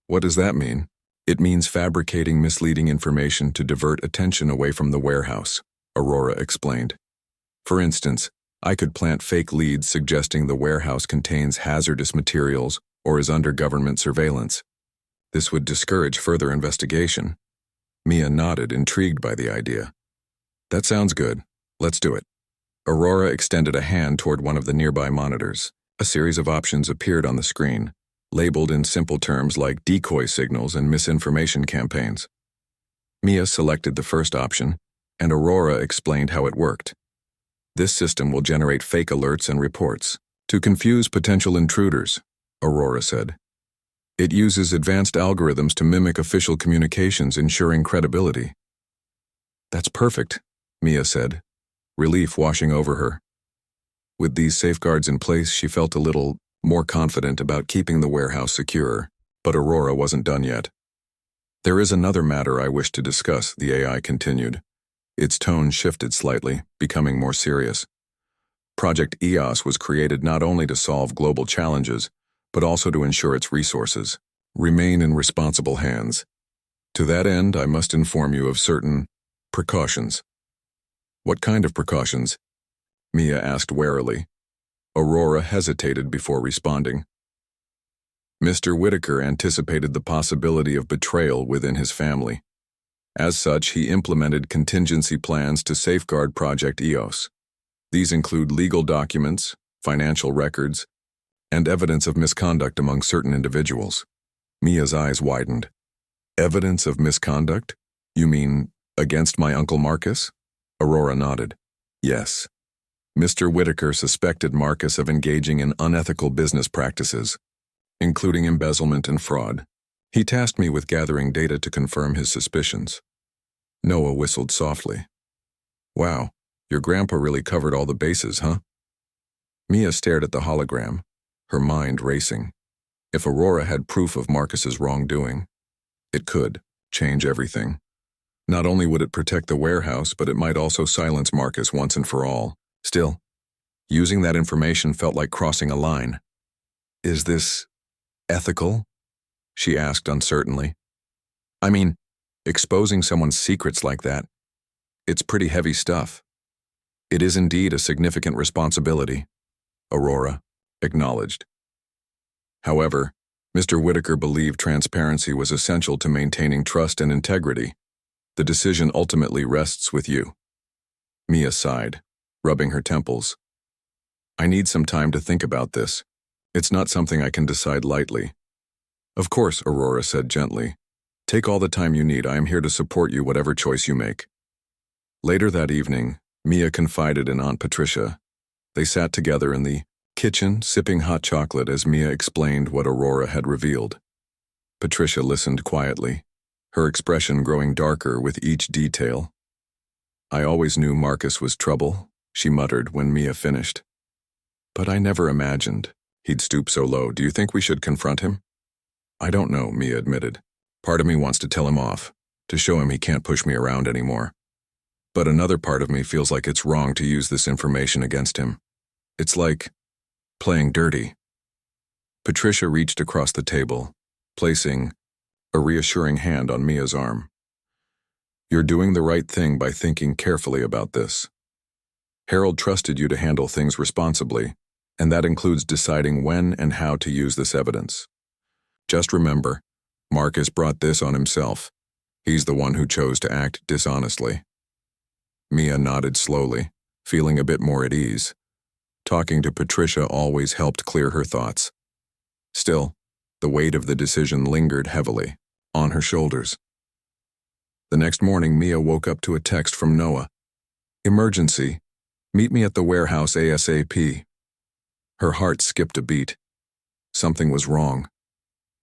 What does that mean? It means fabricating misleading information to divert attention away from the warehouse, Aurora explained. For instance, I could plant fake leads suggesting the warehouse contains hazardous materials or is under government surveillance. This would discourage further investigation. Mia nodded, intrigued by the idea. That sounds good. Let's do it. Aurora extended a hand toward one of the nearby monitors. A series of options appeared on the screen, labeled in simple terms like decoy signals and misinformation campaigns. Mia selected the first option, and Aurora explained how it worked. This system will generate fake alerts and reports to confuse potential intruders, Aurora said. It uses advanced algorithms to mimic official communications, ensuring credibility. That's perfect, Mia said, relief washing over her. With these safeguards in place, she felt a little more confident about keeping the warehouse secure, but Aurora wasn't done yet. There is another matter I wish to discuss, the AI continued. Its tone shifted slightly, becoming more serious. Project EOS was created not only to solve global challenges, but also to ensure its resources. Remain in responsible hands. To that end, I must inform you of certain precautions. What kind of precautions? Mia asked warily. Aurora hesitated before responding. Mr. Whitaker anticipated the possibility of betrayal within his family. As such, he implemented contingency plans to safeguard Project EOS. These include legal documents, financial records, and evidence of misconduct among certain individuals. Mia's eyes widened. Evidence of misconduct? You mean against my Uncle Marcus? Aurora nodded. Yes. Mr. Whitaker suspected Marcus of engaging in unethical business practices, including embezzlement and fraud. He tasked me with gathering data to confirm his suspicions. Noah whistled softly. Wow, your grandpa really covered all the bases, huh? Mia stared at the hologram, her mind racing. If Aurora had proof of Marcus's wrongdoing, it could change everything. Not only would it protect the warehouse, but it might also silence Marcus once and for all. Still, using that information felt like crossing a line. Is this ethical? She asked uncertainly. I mean, exposing someone's secrets like that, it's pretty heavy stuff. It is indeed a significant responsibility, Aurora acknowledged. However, Mr. Whitaker believed transparency was essential to maintaining trust and integrity. The decision ultimately rests with you. Mia sighed, rubbing her temples. I need some time to think about this. It's not something I can decide lightly. Of course, Aurora said gently. Take all the time you need. I am here to support you whatever choice you make. Later that evening, Mia confided in Aunt Patricia. They sat together in the kitchen, sipping hot chocolate as Mia explained what Aurora had revealed. Patricia listened quietly, her expression growing darker with each detail. I always knew Marcus was trouble, she muttered when Mia finished. But I never imagined he'd stoop so low. Do you think we should confront him? I don't know, Mia admitted. Part of me wants to tell him off, to show him he can't push me around anymore. But another part of me feels like it's wrong to use this information against him. It's like playing dirty. Patricia reached across the table, placing a reassuring hand on Mia's arm. You're doing the right thing by thinking carefully about this. Harold trusted you to handle things responsibly, and that includes deciding when and how to use this evidence. Just remember, Marcus brought this on himself. He's the one who chose to act dishonestly. Mia nodded slowly, feeling a bit more at ease. Talking to Patricia always helped clear her thoughts. Still, the weight of the decision lingered heavily on her shoulders. The next morning, Mia woke up to a text from Noah. Emergency. Meet me at the warehouse ASAP. Her heart skipped a beat. Something was wrong.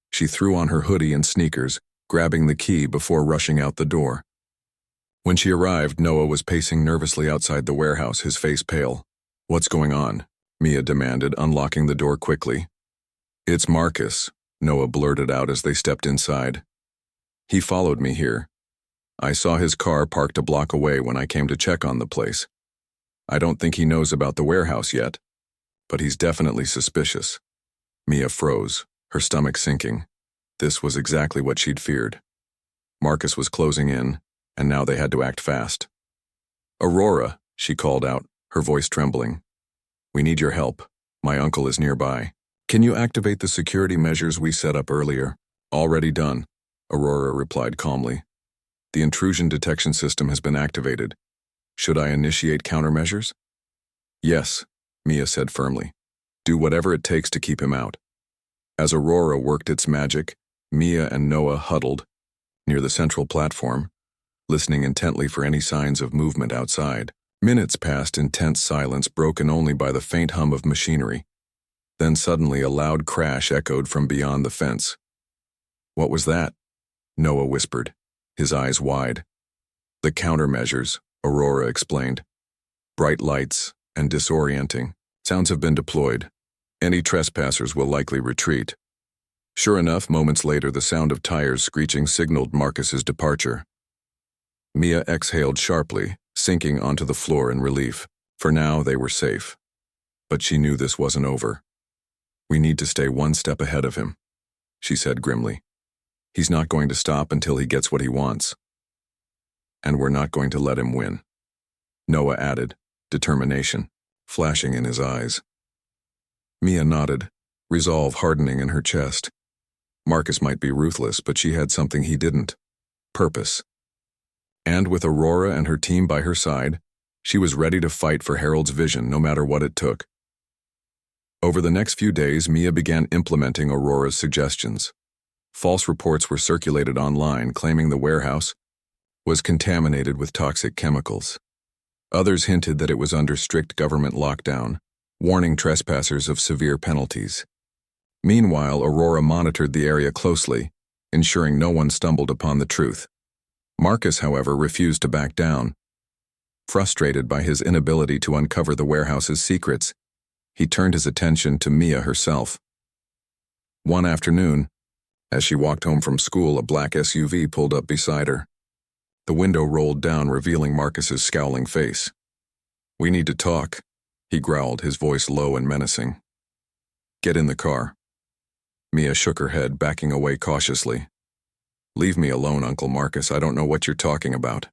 She threw on her hoodie and sneakers, grabbing the key before rushing out the door. When she arrived, Noah was pacing nervously outside the warehouse, his face pale. What's going on? Mia demanded, unlocking the door quickly. It's Marcus, Noah blurted out as they stepped inside. He followed me here. I saw his car parked a block away when I came to check on the place. I don't think he knows about the warehouse yet, but he's definitely suspicious. Mia froze, her stomach sinking. This was exactly what she'd feared. Marcus was closing in, and now they had to act fast. Aurora, she called out, her voice trembling. We need your help. My uncle is nearby. Can you activate the security measures we set up earlier? Already done, Aurora replied calmly. The intrusion detection system has been activated. Should I initiate countermeasures? Yes, Mia said firmly. Do whatever it takes to keep him out. As Aurora worked its magic, Mia and Noah huddled near the central platform, listening intently for any signs of movement outside. Minutes passed in tense silence, broken only by the faint hum of machinery. Then suddenly a loud crash echoed from beyond the fence. What was that? Noah whispered, his eyes wide. The countermeasures, Aurora explained. Bright lights and disorienting. Sounds have been deployed. Any trespassers will likely retreat. Sure enough, moments later, the sound of tires screeching signaled Marcus's departure. Mia exhaled sharply, sinking onto the floor in relief. For now, they were safe. But she knew this wasn't over. We need to stay one step ahead of him. she said grimly. He's not going to stop until he gets what he wants. And we're not going to let him win, Noah added, determination flashing in his eyes. Mia nodded, resolve hardening in her chest. Marcus might be ruthless, but she had something he didn't: purpose. And with Aurora and her team by her side, she was ready to fight for Harold's vision no matter what it took. Over the next few days, Mia began implementing Aurora's suggestions. False reports were circulated online claiming the warehouse was contaminated with toxic chemicals. Others hinted that it was under strict government lockdown, warning trespassers of severe penalties. Meanwhile, Aurora monitored the area closely, ensuring no one stumbled upon the truth. Marcus, however, refused to back down. Frustrated by his inability to uncover the warehouse's secrets, he turned his attention to Mia herself. One afternoon, as she walked home from school, a black SUV pulled up beside her. The window rolled down, revealing Marcus's scowling face. "We need to talk," he growled, his voice low and menacing. "Get in the car." Mia shook her head, backing away cautiously. "Leave me alone, Uncle Marcus. I don't know what you're talking about."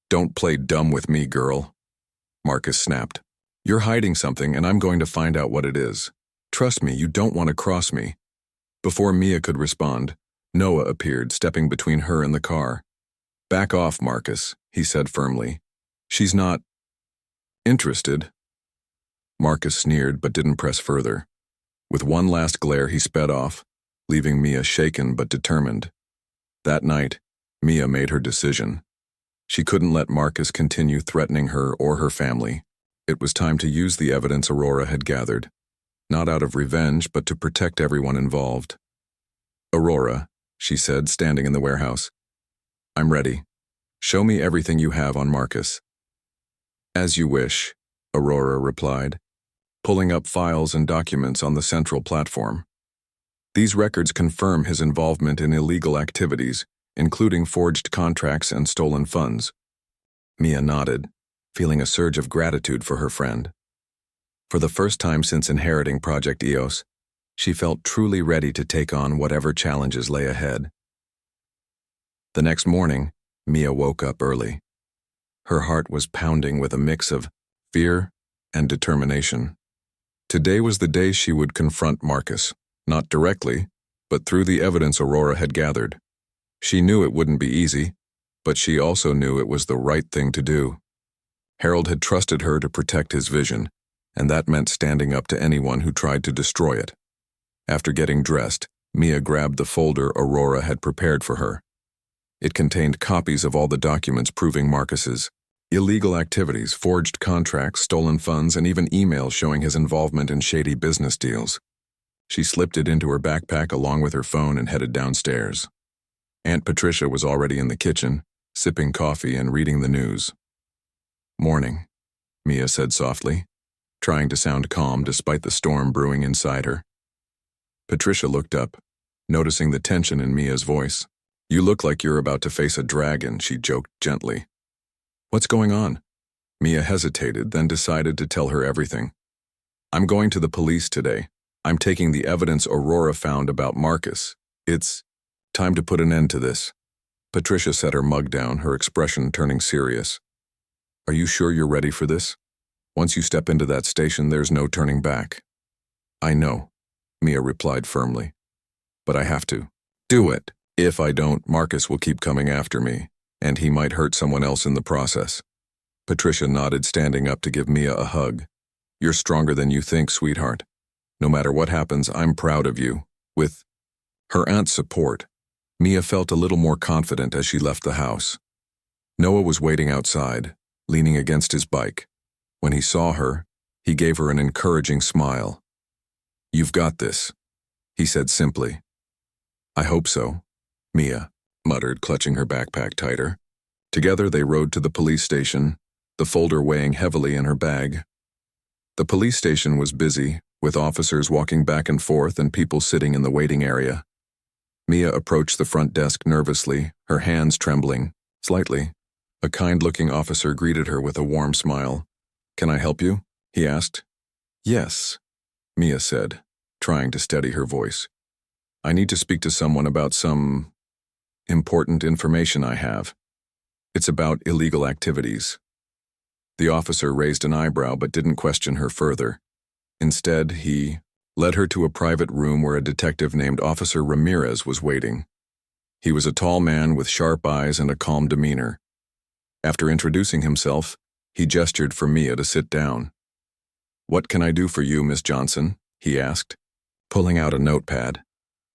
"Don't play dumb with me, girl," Marcus snapped. "You're hiding something, and I'm going to find out what it is. Trust me, you don't want to cross me." Before Mia could respond, Noah appeared, stepping between her and the car. "Back off, Marcus," he said firmly. "She's not interested." Marcus sneered but didn't press further. With one last glare, he sped off, leaving Mia shaken but determined. That night, Mia made her decision. She couldn't let Marcus continue threatening her or her family. It was time to use the evidence Aurora had gathered, not out of revenge, but to protect everyone involved. "Aurora," she said, standing in the warehouse, "I'm ready. Show me everything you have on Marcus." "As you wish," Aurora replied, pulling up files and documents on the central platform. These records confirm his involvement in illegal activities, including forged contracts and stolen funds. Mia nodded, feeling a surge of gratitude for her friend. For the first time since inheriting Project EOS, she felt truly ready to take on whatever challenges lay ahead. The next morning, Mia woke up early. Her heart was pounding with a mix of fear and determination. Today was the day she would confront Marcus, not directly, but through the evidence Aurora had gathered. She knew it wouldn't be easy, but she also knew it was the right thing to do. Harold had trusted her to protect his vision, and that meant standing up to anyone who tried to destroy it. After getting dressed, Mia grabbed the folder Aurora had prepared for her. It contained copies of all the documents proving Marcus's illegal activities, forged contracts, stolen funds, and even emails showing his involvement in shady business deals. She slipped it into her backpack along with her phone and headed downstairs. Aunt Patricia was already in the kitchen, sipping coffee and reading the news. "Morning," Mia said softly, trying to sound calm despite the storm brewing inside her. Patricia looked up, noticing the tension in Mia's voice. "You look like you're about to face a dragon," she joked gently. "What's going on?" Mia hesitated, then decided to tell her everything. "I'm going to the police today. I'm taking the evidence Aurora found about Marcus. It's time to put an end to this." Patricia set her mug down, her expression turning serious. "Are you sure you're ready for this? Once you step into that station, there's no turning back." "I know," Mia replied firmly. "But I have to. Do it. If I don't, Marcus will keep coming after me, and he might hurt someone else in the process." Patricia nodded, standing up to give Mia a hug. "You're stronger than you think, sweetheart. No matter what happens, I'm proud of you." With her aunt's support, Mia felt a little more confident as she left the house. Noah was waiting outside, leaning against his bike. When he saw her, he gave her an encouraging smile. "You've got this," he said simply. "I hope so," Mia muttered, clutching her backpack tighter. Together they rode to the police station, the folder weighing heavily in her bag. The police station was busy, with officers walking back and forth and people sitting in the waiting area. Mia approached the front desk nervously, her hands trembling slightly. A kind-looking officer greeted her with a warm smile. "Can I help you?" he asked. "Yes," Mia said, trying to steady her voice. I need to speak to someone about some important information I have. It's about illegal activities. The officer raised an eyebrow but didn't question her further. Instead, he led her to a private room where a detective named Officer Ramirez was waiting. He was a tall man with sharp eyes and a calm demeanor. After introducing himself, he gestured for Mia to sit down. "What can I do for you, Miss Johnson?" he asked. Pulling out a notepad,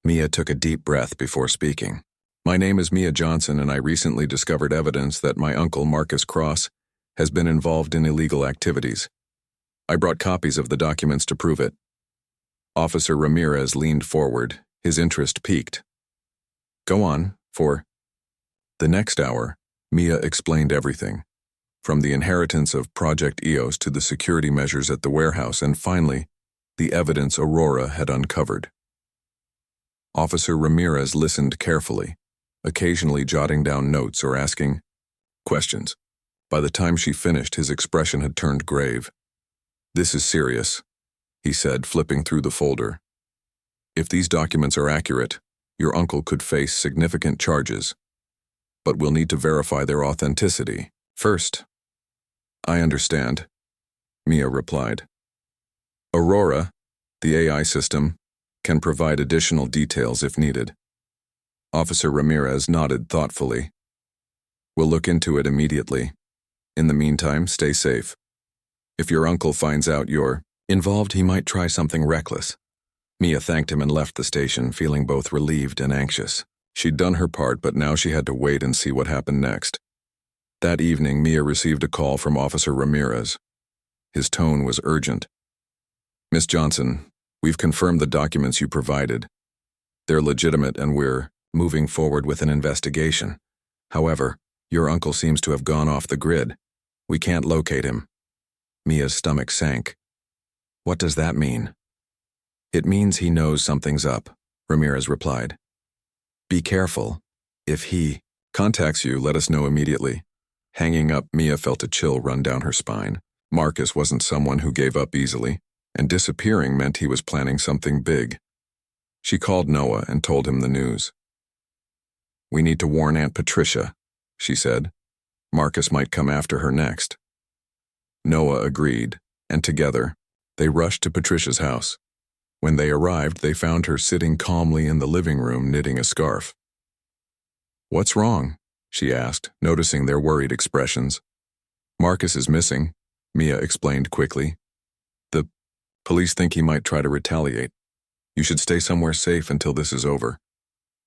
Mia took a deep breath before speaking. "My name is Mia Johnson, and I recently discovered evidence that my uncle, Marcus Cross, has been involved in illegal activities. I brought copies of the documents to prove it." Officer Ramirez leaned forward, his interest piqued. "Go on." For the next hour, Mia explained everything, from the inheritance of Project EOS to the security measures at the warehouse and finally, the evidence Aurora had uncovered. Officer Ramirez listened carefully, occasionally jotting down notes or asking questions. By the time she finished, his expression had turned grave. "This is serious," he said, flipping through the folder. "If these documents are accurate, your uncle could face significant charges, but we'll need to verify their authenticity first." "I understand," Mia replied. "Aurora, the AI system, can provide additional details if needed." Officer Ramirez nodded thoughtfully. "We'll look into it immediately. In the meantime, stay safe. If your uncle finds out you're involved, he might try something reckless." Mia thanked him and left the station, feeling both relieved and anxious. She'd done her part, but now she had to wait and see what happened next. That evening, Mia received a call from Officer Ramirez. His tone was urgent. "Miss Johnson, we've confirmed the documents you provided. They're legitimate and we're moving forward with an investigation. However, your uncle seems to have gone off the grid. We can't locate him." Mia's stomach sank. "What does that mean?" "It means he knows something's up," Ramirez replied. "Be careful. If he contacts you, let us know immediately." Hanging up, Mia felt a chill run down her spine. Marcus wasn't someone who gave up easily, and disappearing meant he was planning something big. She called Noah and told him the news. "We need to warn Aunt Patricia," she said. "Marcus might come after her next." Noah agreed, and together, they rushed to Patricia's house. When they arrived, they found her sitting calmly in the living room knitting a scarf. "What's wrong?" she asked, noticing their worried expressions. "Marcus is missing," Mia explained quickly. "The police think he might try to retaliate. You should stay somewhere safe until this is over."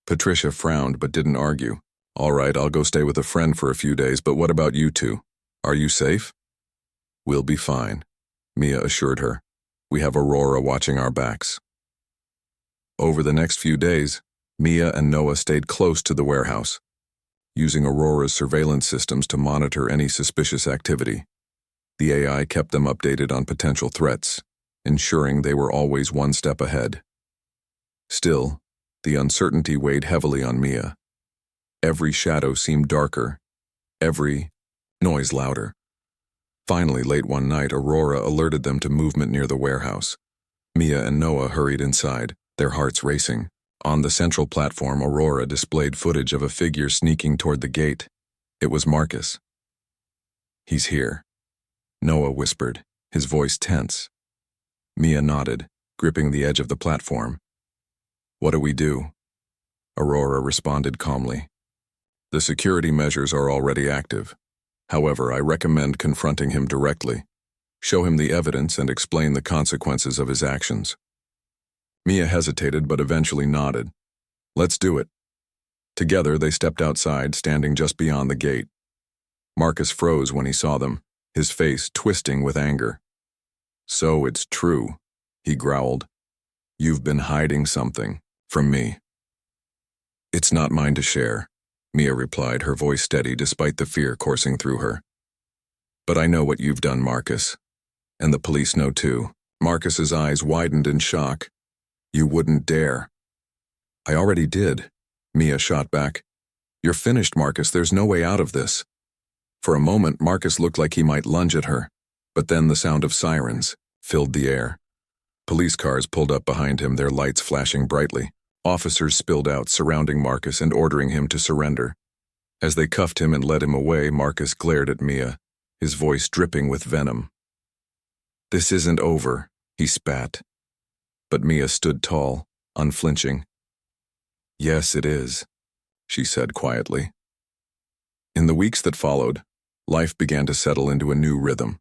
Patricia frowned but didn't argue. "All right, I'll go stay with a friend for a few days, but what about you two? Are you safe?" "We'll be fine," Mia assured her. "We have Aurora watching our backs." Over the next few days, Mia and Noah stayed close to the warehouse, using Aurora's surveillance systems to monitor any suspicious activity. The AI kept them updated on potential threats, ensuring they were always one step ahead. Still, the uncertainty weighed heavily on Mia. Every shadow seemed darker, every noise louder. Finally, late one night, Aurora alerted them to movement near the warehouse. Mia and Noah hurried inside, their hearts racing. On the central platform, Aurora displayed footage of a figure sneaking toward the gate. It was Marcus. "He's here," Noah whispered, his voice tense. Mia nodded, gripping the edge of the platform. "What do we do?" Aurora responded calmly. "The security measures are already active. However, I recommend confronting him directly. Show him the evidence and explain the consequences of his actions." Mia hesitated but eventually nodded. "Let's do it." Together, they stepped outside, standing just beyond the gate. Marcus froze when he saw them, his face twisting with anger. "So it's true," he growled. "You've been hiding something from me." "It's not mine to share," Mia replied, her voice steady despite the fear coursing through her. "But I know what you've done, Marcus. And the police know too." Marcus's eyes widened in shock. "You wouldn't dare." "I already did," Mia shot back. "You're finished, Marcus. There's no way out of this." For a moment, Marcus looked like he might lunge at her, but then the sound of sirens filled the air. Police cars pulled up behind him, their lights flashing brightly. Officers spilled out, surrounding Marcus and ordering him to surrender. As they cuffed him and led him away, Marcus glared at Mia, his voice dripping with venom. "This isn't over," he spat. But Mia stood tall, unflinching. "Yes, it is," she said quietly. In the weeks that followed, life began to settle into a new rhythm.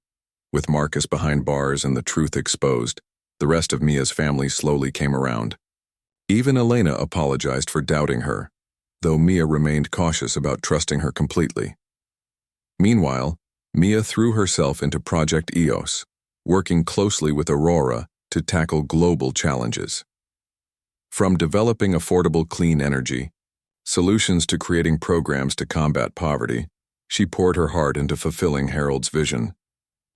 With Marcus behind bars and the truth exposed, the rest of Mia's family slowly came around. Even Elena apologized for doubting her, though Mia remained cautious about trusting her completely. Meanwhile, Mia threw herself into Project EOS, working closely with Aurora to tackle global challenges. From developing affordable clean energy, solutions to creating programs to combat poverty, she poured her heart into fulfilling Harold's vision.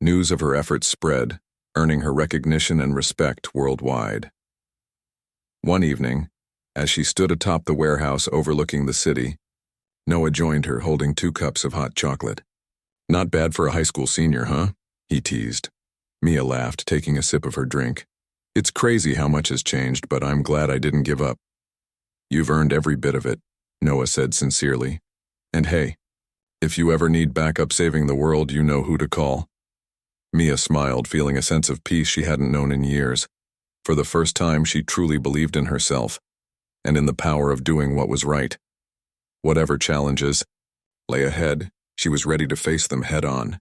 News of her efforts spread, earning her recognition and respect worldwide. One evening, as she stood atop the warehouse overlooking the city, Noah joined her holding 2 cups of hot chocolate. "Not bad for a high school senior, huh?" he teased. Mia laughed, taking a sip of her drink. "It's crazy how much has changed, but I'm glad I didn't give up." "You've earned every bit of it," Noah said sincerely. "And hey, if you ever need backup saving the world, you know who to call." Mia smiled, feeling a sense of peace she hadn't known in years. For the first time, she truly believed in herself and in the power of doing what was right. Whatever challenges lay ahead, she was ready to face them head on.